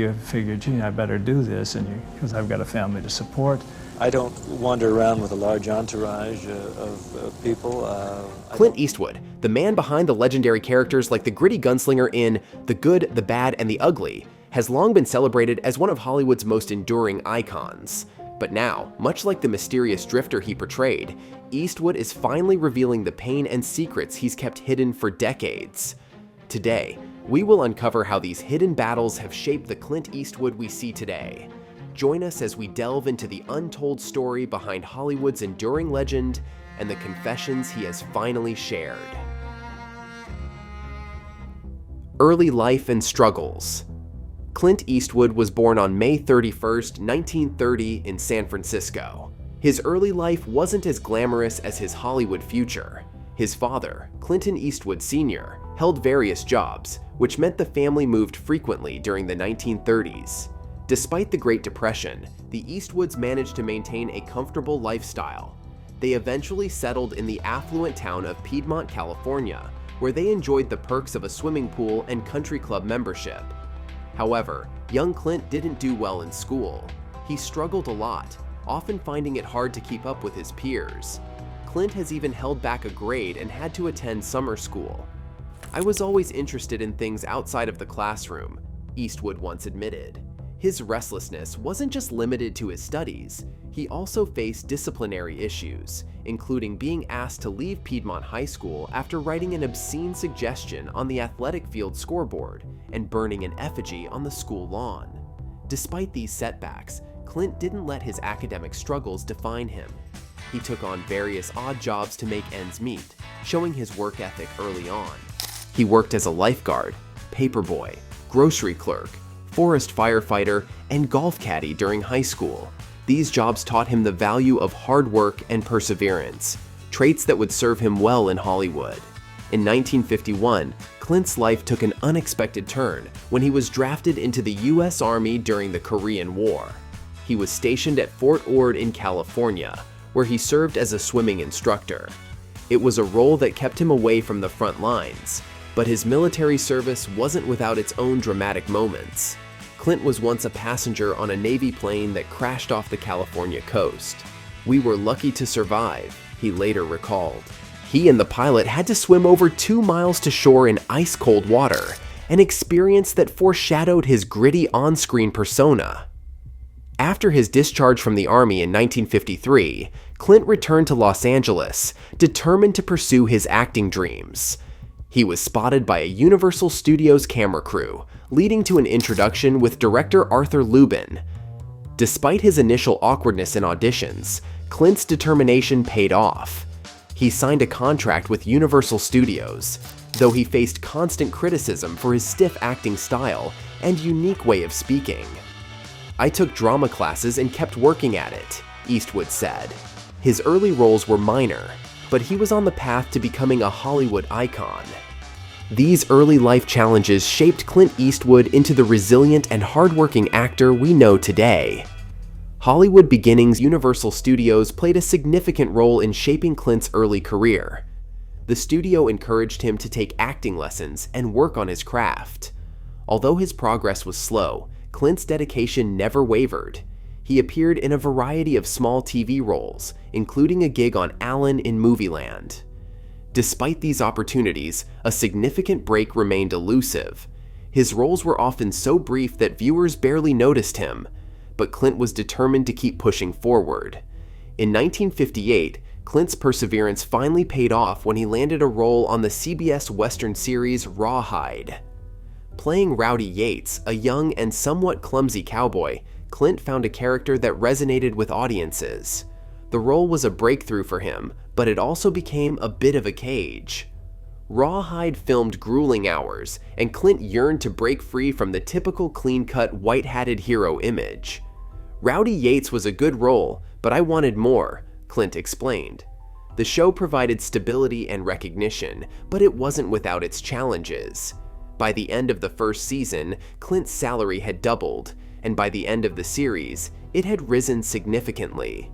you figured, gee, I better do this, because I've got a family to support. I don't wander around with a large entourage of people. Clint Eastwood, the man behind the legendary characters like the gritty gunslinger in The Good, the Bad, and the Ugly, has long been celebrated as one of Hollywood's most enduring icons. But now, much like the mysterious drifter he portrayed, Eastwood is finally revealing the pain and secrets he's kept hidden for decades. Today, we will uncover how these hidden battles have shaped the Clint Eastwood we see today. Join us as we delve into the untold story behind Hollywood's enduring legend and the confessions he has finally shared. Early life and struggles. Clint Eastwood was born on May 31st, 1930 in San Francisco. His early life wasn't as glamorous as his Hollywood future. His father, Clinton Eastwood Sr., held various jobs, which meant the family moved frequently during the 1930s. Despite the Great Depression, the Eastwoods managed to maintain a comfortable lifestyle. They eventually settled in the affluent town of Piedmont, California, where they enjoyed the perks of a swimming pool and country club membership. However, young Clint didn't do well in school. He struggled a lot, often finding it hard to keep up with his peers. Clint has even held back a grade and had to attend summer school. "I was always interested in things outside of the classroom," Eastwood once admitted. His restlessness wasn't just limited to his studies. He also faced disciplinary issues, including being asked to leave Piedmont High School after writing an obscene suggestion on the athletic field scoreboard and burning an effigy on the school lawn. Despite these setbacks, Clint didn't let his academic struggles define him. He took on various odd jobs to make ends meet, showing his work ethic early on. He worked as a lifeguard, paperboy, grocery clerk, forest firefighter, and golf caddy during high school. These jobs taught him the value of hard work and perseverance, traits that would serve him well in Hollywood. In 1951, Clint's life took an unexpected turn when he was drafted into the U.S. Army during the Korean War. He was stationed at Fort Ord in California, where he served as a swimming instructor. It was a role that kept him away from the front lines, but his military service wasn't without its own dramatic moments. Clint was once a passenger on a Navy plane that crashed off the California coast. "We were lucky to survive," he later recalled. He and the pilot had to swim over 2 miles to shore in ice-cold water, an experience that foreshadowed his gritty on-screen persona. After his discharge from the Army in 1953, Clint returned to Los Angeles, determined to pursue his acting dreams. He was spotted by a Universal Studios camera crew, leading to an introduction with director Arthur Lubin. Despite his initial awkwardness in auditions, Clint's determination paid off. He signed a contract with Universal Studios, though he faced constant criticism for his stiff acting style and unique way of speaking. "I took drama classes and kept working at it," Eastwood said. His early roles were minor, but he was on the path to becoming a Hollywood icon. These early life challenges shaped Clint Eastwood into the resilient and hardworking actor we know today. Hollywood beginnings. Universal Studios played a significant role in shaping Clint's early career. The studio encouraged him to take acting lessons and work on his craft. Although his progress was slow, Clint's dedication never wavered. He appeared in a variety of small TV roles, including a gig on Alan in Movieland. Despite these opportunities, a significant break remained elusive. His roles were often so brief that viewers barely noticed him, but Clint was determined to keep pushing forward. In 1958, Clint's perseverance finally paid off when he landed a role on the CBS Western series Rawhide. Playing Rowdy Yates, a young and somewhat clumsy cowboy, Clint found a character that resonated with audiences. The role was a breakthrough for him, but it also became a bit of a cage. Rawhide filmed grueling hours, and Clint yearned to break free from the typical clean-cut, white-hatted hero image. "Rowdy Yates was a good role, but I wanted more," Clint explained. The show provided stability and recognition, but it wasn't without its challenges. By the end of the first season, Clint's salary had doubled, and by the end of the series, it had risen significantly.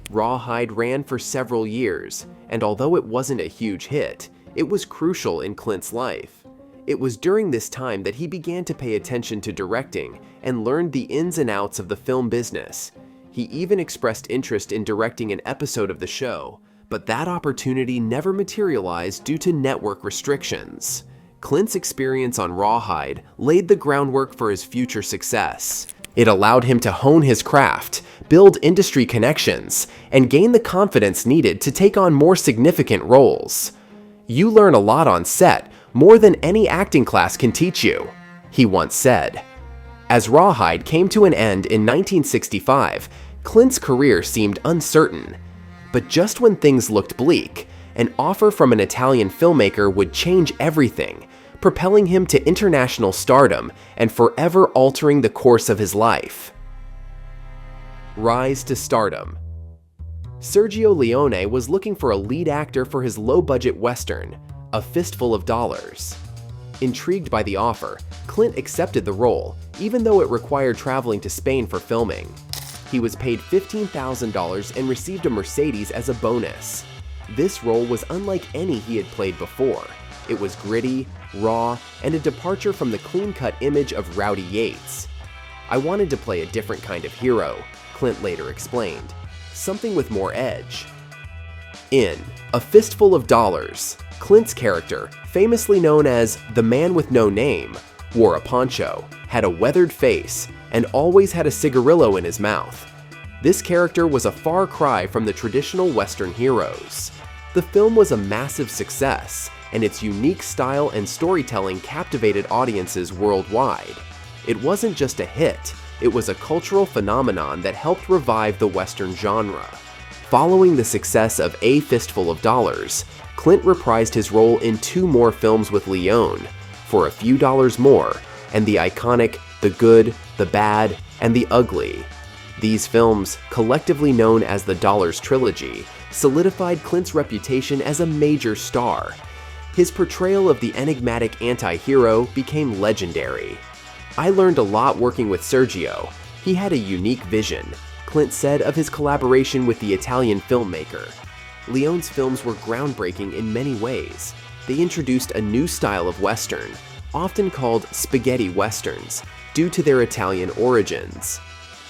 Rawhide ran for several years, and although it wasn't a huge hit, it was crucial in Clint's life. It was during this time that he began to pay attention to directing and learned the ins and outs of the film business. He even expressed interest in directing an episode of the show, but that opportunity never materialized due to network restrictions. Clint's experience on Rawhide laid the groundwork for his future success. It allowed him to hone his craft, build industry connections, and gain the confidence needed to take on more significant roles. "You learn a lot on set, more than any acting class can teach you," he once said. As Rawhide came to an end in 1965, Clint's career seemed uncertain. But just when things looked bleak, an offer from an Italian filmmaker would change everything, propelling him to international stardom and forever altering the course of his life. Rise to stardom. Sergio Leone was looking for a lead actor for his low-budget western, A Fistful of Dollars. Intrigued by the offer, Clint accepted the role, even though it required traveling to Spain for filming. He was paid $15,000 and received a Mercedes as a bonus. This role was unlike any he had played before. It was gritty, raw, and a departure from the clean-cut image of Rowdy Yates. "I wanted to play a different kind of hero," Clint later explained. "Something with more edge." In A Fistful of Dollars, Clint's character, famously known as the Man with No Name, wore a poncho, had a weathered face, and always had a cigarillo in his mouth. This character was a far cry from the traditional Western heroes. The film was a massive success, and its unique style and storytelling captivated audiences worldwide. It wasn't just a hit, it was a cultural phenomenon that helped revive the Western genre. Following the success of A Fistful of Dollars, Clint reprised his role in 2 more films with Leone, For a Few Dollars More, and the iconic The Good, the Bad, and the Ugly. These films, collectively known as the Dollars Trilogy, solidified Clint's reputation as a major star. His portrayal of the enigmatic anti-hero became legendary. "I learned a lot working with Sergio. He had a unique vision," Clint said of his collaboration with the Italian filmmaker. Leone's films were groundbreaking in many ways. They introduced a new style of Western, often called spaghetti westerns, due to their Italian origins.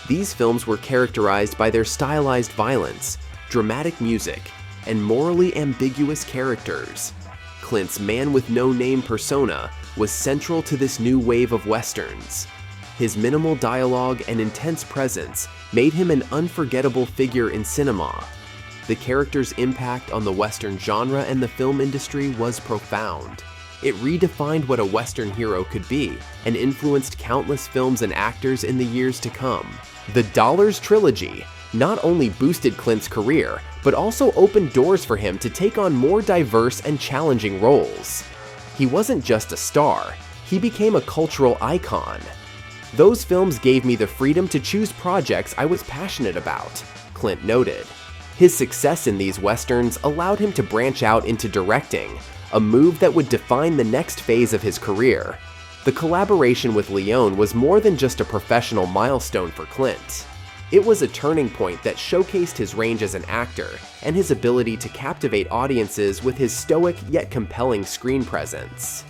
These films were characterized by their stylized violence, dramatic music, and morally ambiguous characters. Clint's Man with No Name persona was central to this new wave of westerns. His minimal dialogue and intense presence made him an unforgettable figure in cinema. The character's impact on the Western genre and the film industry was profound. It redefined what a Western hero could be and influenced countless films and actors in the years to come. The Dollars Trilogy not only boosted Clint's career, but also opened doors for him to take on more diverse and challenging roles. He wasn't just a star, he became a cultural icon. "Those films gave me the freedom to choose projects I was passionate about," Clint noted. His success in these westerns allowed him to branch out into directing, a move that would define the next phase of his career. The collaboration with Leone was more than just a professional milestone for Clint. It was a turning point that showcased his range as an actor and his ability to captivate audiences with his stoic yet compelling screen presence.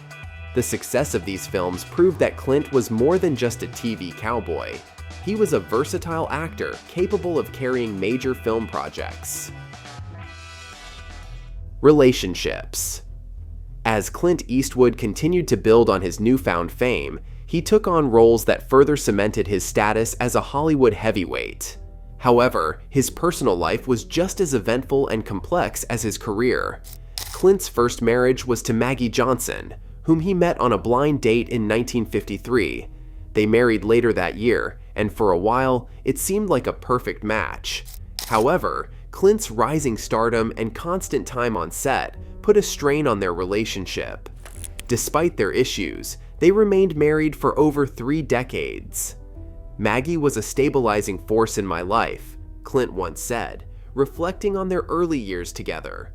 The success of these films proved that Clint was more than just a TV cowboy. He was a versatile actor capable of carrying major film projects. Relationships. As Clint Eastwood continued to build on his newfound fame, he took on roles that further cemented his status as a Hollywood heavyweight. However, his personal life was just as eventful and complex as his career. Clint's first marriage was to Maggie Johnson, whom he met on a blind date in 1953. They married later that year, and for a while, it seemed like a perfect match. However, Clint's rising stardom and constant time on set put a strain on their relationship. Despite their issues, they remained married for over 3 decades. "Maggie was a stabilizing force in my life," Clint once said, reflecting on their early years together.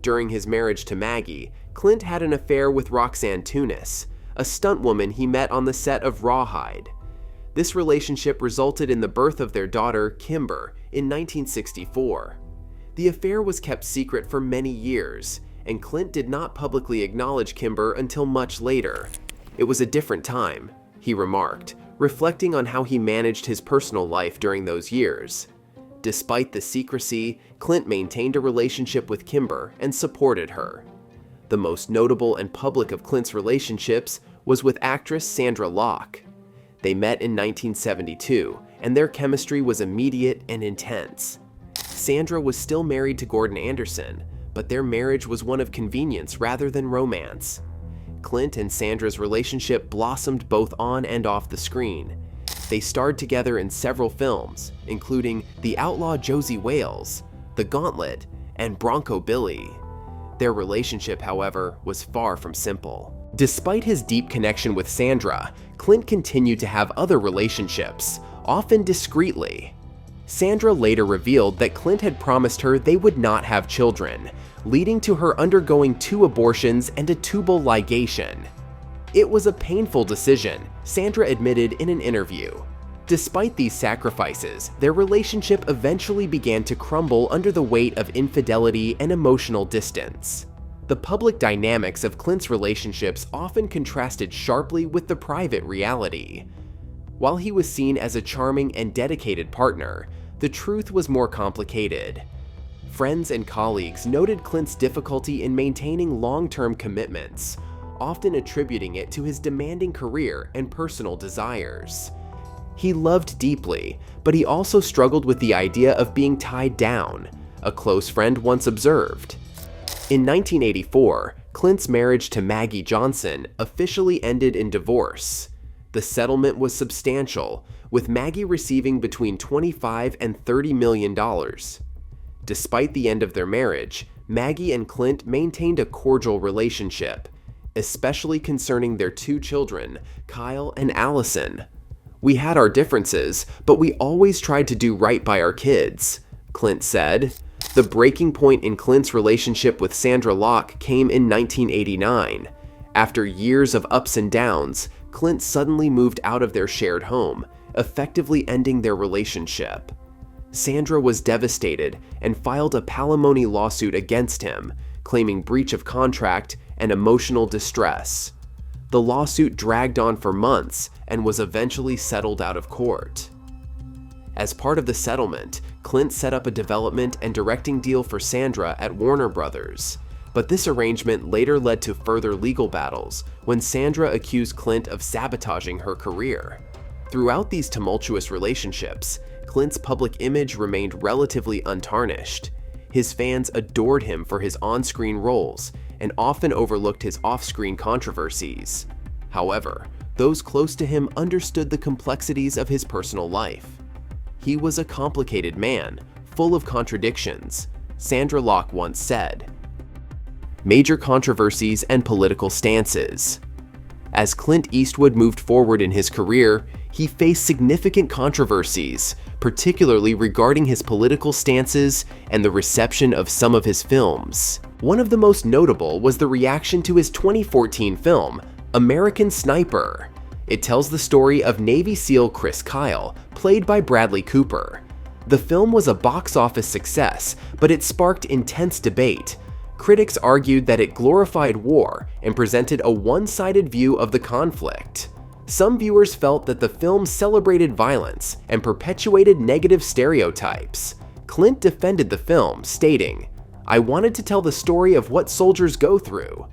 During his marriage to Maggie, Clint had an affair with Roxanne Tunis, a stuntwoman he met on the set of Rawhide. This relationship resulted in the birth of their daughter, Kimber, in 1964. The affair was kept secret for many years, and Clint did not publicly acknowledge Kimber until much later. "It was a different time," he remarked, reflecting on how he managed his personal life during those years. Despite the secrecy, Clint maintained a relationship with Kimber and supported her. The most notable and public of Clint's relationships was with actress Sandra Locke. They met in 1972, and their chemistry was immediate and intense. Sandra was still married to Gordon Anderson, but their marriage was one of convenience rather than romance. Clint and Sandra's relationship blossomed both on and off the screen. They starred together in several films, including The Outlaw Josie Wales, The Gauntlet, and Bronco Billy. Their relationship, however, was far from simple. Despite his deep connection with Sandra, Clint continued to have other relationships, often discreetly. Sandra later revealed that Clint had promised her they would not have children, leading to her undergoing 2 abortions and a tubal ligation. It was a painful decision, Sandra admitted in an interview. Despite these sacrifices, their relationship eventually began to crumble under the weight of infidelity and emotional distance. The public dynamics of Clint's relationships often contrasted sharply with the private reality. While he was seen as a charming and dedicated partner, the truth was more complicated. Friends and colleagues noted Clint's difficulty in maintaining long-term commitments, often attributing it to his demanding career and personal desires. He loved deeply, but he also struggled with the idea of being tied down, a close friend once observed. In 1984, Clint's marriage to Maggie Johnson officially ended in divorce. The settlement was substantial, with Maggie receiving between $25 and $30 million. Despite the end of their marriage, Maggie and Clint maintained a cordial relationship, especially concerning their 2 children, Kyle and Allison. "We had our differences, but we always tried to do right by our kids," Clint said. The breaking point in Clint's relationship with Sandra Locke came in 1989. After years of ups and downs, Clint suddenly moved out of their shared home, effectively ending their relationship. Sandra was devastated and filed a palimony lawsuit against him, claiming breach of contract and emotional distress. The lawsuit dragged on for months and was eventually settled out of court. As part of the settlement, Clint set up a development and directing deal for Sandra at Warner Brothers. But this arrangement later led to further legal battles when Sandra accused Clint of sabotaging her career. Throughout these tumultuous relationships, Clint's public image remained relatively untarnished. His fans adored him for his on-screen roles and often overlooked his off-screen controversies. However, those close to him understood the complexities of his personal life. He was a complicated man, full of contradictions, Sandra Locke once said. Major controversies and political stances. As Clint Eastwood moved forward in his career, he faced significant controversies, particularly regarding his political stances and the reception of some of his films. One of the most notable was the reaction to his 2014 film, American Sniper. It tells the story of Navy SEAL Chris Kyle, played by Bradley Cooper. The film was a box office success, but it sparked intense debate. Critics argued that it glorified war and presented a one-sided view of the conflict. Some viewers felt that the film celebrated violence and perpetuated negative stereotypes. Clint defended the film, stating, "I wanted to tell the story of what soldiers go through.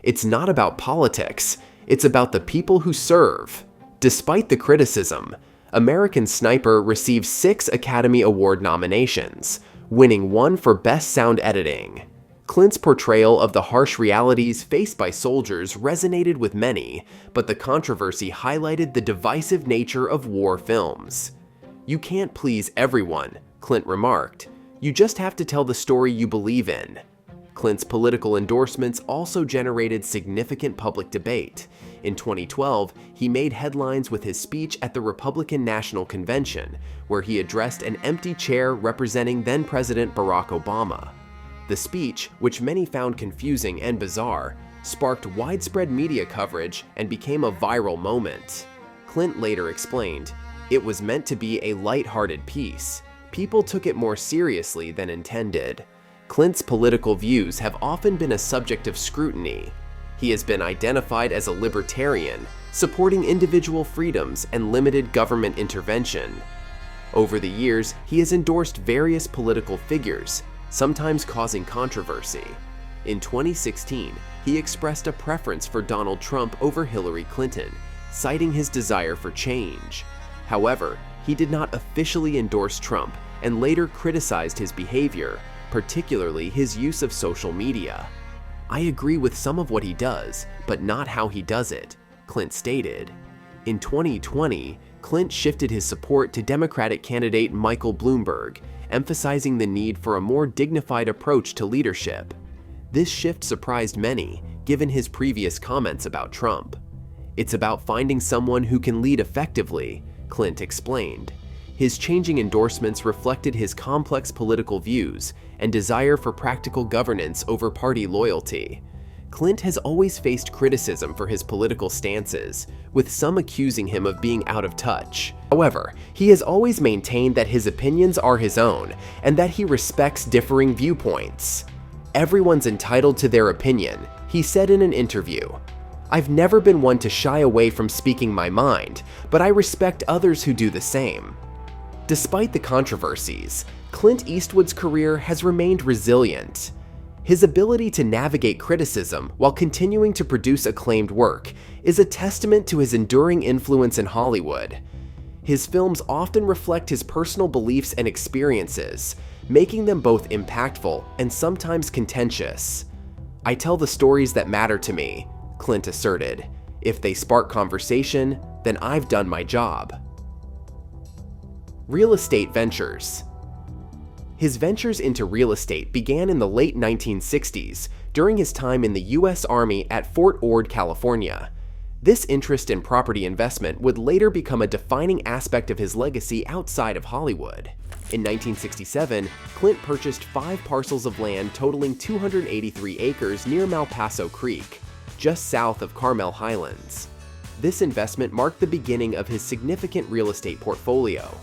It's not about politics, it's about the people who serve." Despite the criticism, American Sniper received 6 Academy Award nominations, winning 1 for Best Sound Editing. Clint's portrayal of the harsh realities faced by soldiers resonated with many, but the controversy highlighted the divisive nature of war films. "You can't please everyone," Clint remarked. "You just have to tell the story you believe in." Clint's political endorsements also generated significant public debate. In 2012, he made headlines with his speech at the Republican National Convention, where he addressed an empty chair representing then-President Barack Obama. The speech, which many found confusing and bizarre, sparked widespread media coverage and became a viral moment. Clint later explained, "It was meant to be a light-hearted piece. People took it more seriously than intended." Clint's political views have often been a subject of scrutiny. He has been identified as a libertarian, supporting individual freedoms and limited government intervention. Over the years, he has endorsed various political figures, sometimes causing controversy. In 2016, he expressed a preference for Donald Trump over Hillary Clinton, citing his desire for change. However, he did not officially endorse Trump and later criticized his behavior, particularly his use of social media. "I agree with some of what he does, but not how he does it," Clint stated. In 2020, Clint shifted his support to Democratic candidate Michael Bloomberg, emphasizing the need for a more dignified approach to leadership. This shift surprised many, given his previous comments about Trump. "It's about finding someone who can lead effectively," Clint explained. His changing endorsements reflected his complex political views and desire for practical governance over party loyalty. Clint has always faced criticism for his political stances, with some accusing him of being out of touch. However, he has always maintained that his opinions are his own and that he respects differing viewpoints. "Everyone's entitled to their opinion," he said in an interview. "I've never been one to shy away from speaking my mind, but I respect others who do the same." Despite the controversies, Clint Eastwood's career has remained resilient. His ability to navigate criticism while continuing to produce acclaimed work is a testament to his enduring influence in Hollywood. His films often reflect his personal beliefs and experiences, making them both impactful and sometimes contentious. "I tell the stories that matter to me," Clint asserted. "If they spark conversation, then I've done my job." Real estate ventures. His ventures into real estate began in the late 1960s during his time in the U.S. Army at Fort Ord, California. This interest in property investment would later become a defining aspect of his legacy outside of Hollywood. In 1967, Clint purchased 5 parcels of land totaling 283 acres near Malpaso Creek, just south of Carmel Highlands. This investment marked the beginning of his significant real estate portfolio.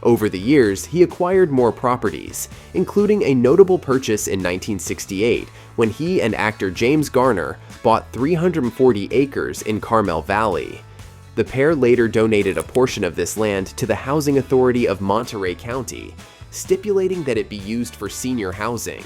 Over the years, he acquired more properties, including a notable purchase in 1968 when he and actor James Garner bought 340 acres in Carmel Valley. The pair later donated a portion of this land to the Housing Authority of Monterey County, stipulating that it be used for senior housing.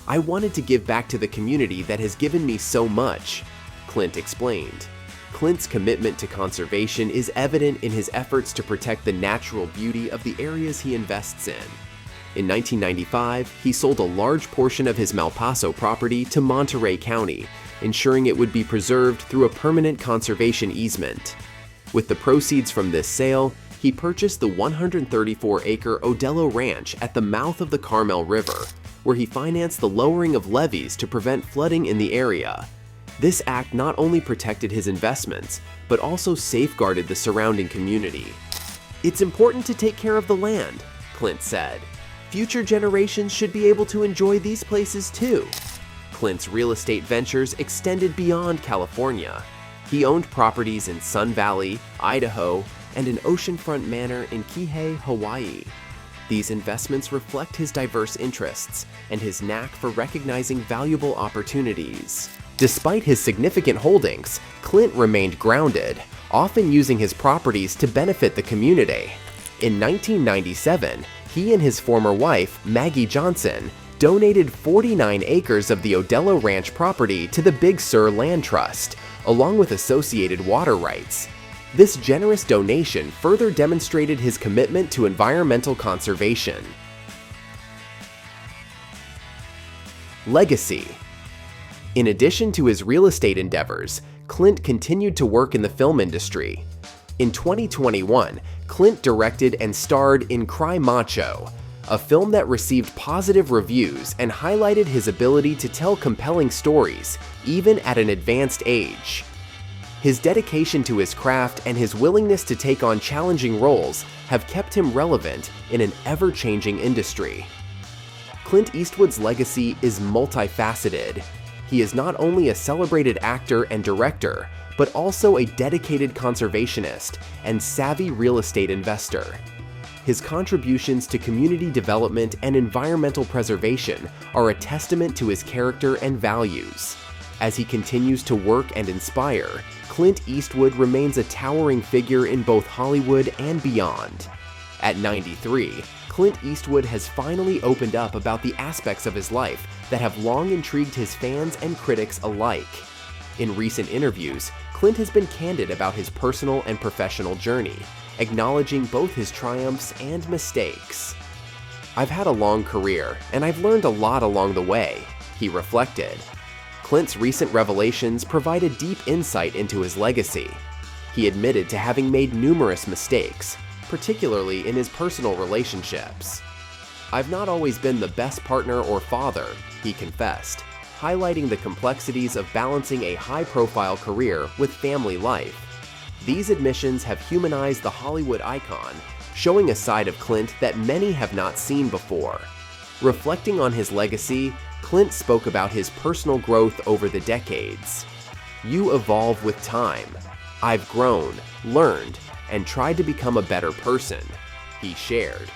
"I wanted to give back to the community that has given me so much," Clint explained. Clint's commitment to conservation is evident in his efforts to protect the natural beauty of the areas he invests in. In 1995, he sold a large portion of his Malpaso property to Monterey County, ensuring it would be preserved through a permanent conservation easement. With the proceeds from this sale, he purchased the 134-acre Odello Ranch at the mouth of the Carmel River, where he financed the lowering of levees to prevent flooding in the area. This act not only protected his investments, but also safeguarded the surrounding community. "It's important to take care of the land," Clint said. "Future generations should be able to enjoy these places too." Clint's real estate ventures extended beyond California. He owned properties in Sun Valley, Idaho, and an oceanfront manor in Kihei, Hawaii. These investments reflect his diverse interests and his knack for recognizing valuable opportunities. Despite his significant holdings, Clint remained grounded, often using his properties to benefit the community. In 1997, he and his former wife, Maggie Johnson, donated 49 acres of the Odello Ranch property to the Big Sur Land Trust, along with associated water rights. This generous donation further demonstrated his commitment to environmental conservation. Legacy. In addition to his real estate endeavors, Clint continued to work in the film industry. In 2021, Clint directed and starred in Cry Macho, a film that received positive reviews and highlighted his ability to tell compelling stories, even at an advanced age. His dedication to his craft and his willingness to take on challenging roles have kept him relevant in an ever-changing industry. Clint Eastwood's legacy is multifaceted. He is not only a celebrated actor and director, but also a dedicated conservationist and savvy real estate investor. His contributions to community development and environmental preservation are a testament to his character and values. As he continues to work and inspire, Clint Eastwood remains a towering figure in both Hollywood and beyond. At 93, Clint Eastwood has finally opened up about the aspects of his life that have long intrigued his fans and critics alike. In recent interviews, Clint has been candid about his personal and professional journey, acknowledging both his triumphs and mistakes. "I've had a long career, and I've learned a lot along the way," he reflected. Clint's recent revelations provided deep insight into his legacy. He admitted to having made numerous mistakes, particularly in his personal relationships. "I've not always been the best partner or father," he confessed, highlighting the complexities of balancing a high-profile career with family life. These admissions have humanized the Hollywood icon, showing a side of Clint that many have not seen before. Reflecting on his legacy, Clint spoke about his personal growth over the decades. "You evolve with time. I've grown, learned, and tried to become a better person," he shared.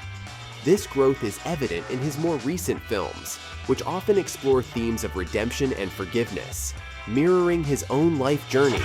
This growth is evident in his more recent films, which often explore themes of redemption and forgiveness, mirroring his own life journey.